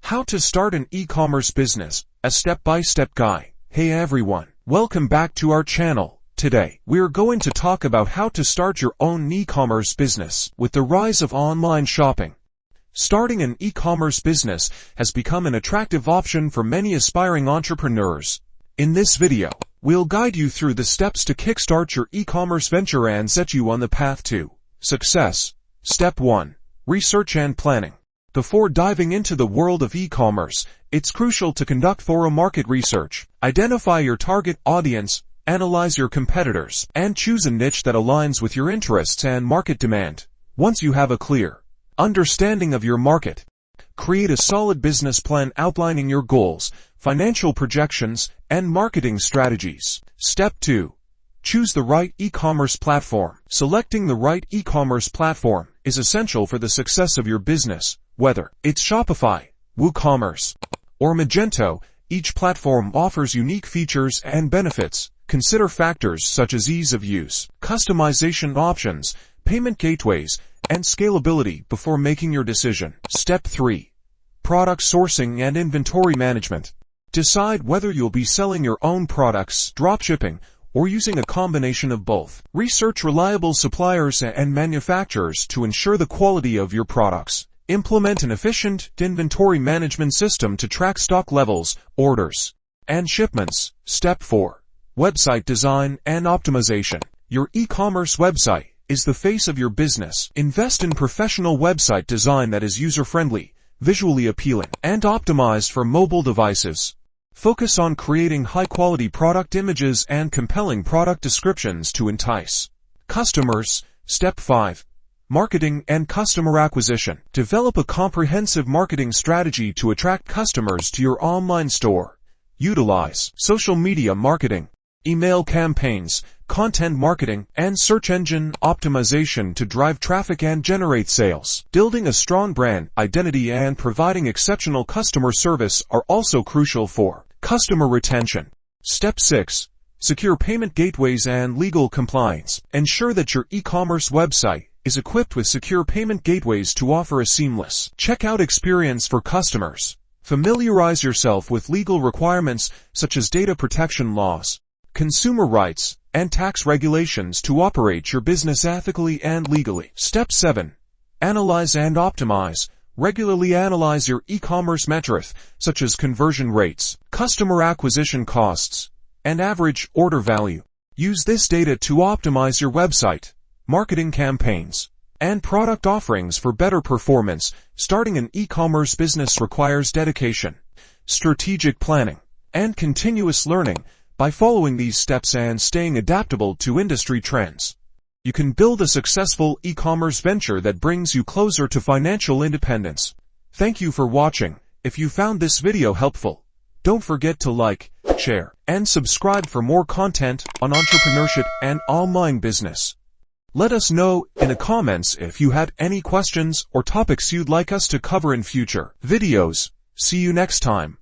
How to start an e-commerce business, a step-by-step guide. Hey everyone, welcome back to our channel. Today, we're going to talk about how to start your own e-commerce business. With the rise of online shopping, starting an e-commerce business has become an attractive option for many aspiring entrepreneurs. In this video, we'll guide you through the steps to kickstart your e-commerce venture and set you on the path to success. Step 1. Research and planning. Before diving into the world of e-commerce, it's crucial to conduct thorough market research. Identify your target audience, analyze your competitors, and choose a niche that aligns with your interests and market demand. Once you have a clear understanding of your market, create a solid business plan outlining your goals, financial projections, and marketing strategies. Step 2. Choose the right e-commerce platform. Selecting the right e-commerce platform is essential for the success of your business. Whether it's Shopify, WooCommerce, or Magento, each platform offers unique features and benefits. Consider factors such as ease of use, customization options, payment gateways, and scalability before making your decision. Step 3. Product sourcing and inventory management. Decide whether you'll be selling your own products, dropshipping, or using a combination of both. Research reliable suppliers and manufacturers to ensure the quality of your products. Implement an efficient inventory management system to track stock levels, orders, and shipments. Step 4. Website design and optimization. Your e-commerce website is the face of your business. Invest in professional website design that is user-friendly, visually appealing, and optimized for mobile devices. Focus on creating high-quality product images and compelling product descriptions to entice customers. Step 5. Marketing and customer acquisition. Develop a comprehensive marketing strategy to attract customers to your online store. Utilize social media marketing, email campaigns, content marketing, and search engine optimization to drive traffic and generate sales. Building a strong brand identity and providing exceptional customer service are also crucial for customer retention. Step 6. Secure payment gateways and legal compliance. Ensure that your e-commerce website is equipped with secure payment gateways to offer a seamless checkout experience for customers. Familiarize yourself with legal requirements such as data protection laws, consumer rights, and tax regulations to operate your business ethically and legally. Step 7. Analyze and optimize. Regularly analyze your e-commerce metrics such as conversion rates, customer acquisition costs, and average order value. Use this data to optimize your website, marketing campaigns, and product offerings for better performance. Starting an e-commerce business requires dedication, strategic planning, and continuous learning. By following these steps and staying adaptable to industry trends, you can build a successful e-commerce venture that brings you closer to financial independence. Thank you for watching. If you found this video helpful, don't forget to like, share, and subscribe for more content on entrepreneurship and online business. Let us know in the comments if you had any questions or topics you'd like us to cover in future videos. See you next time.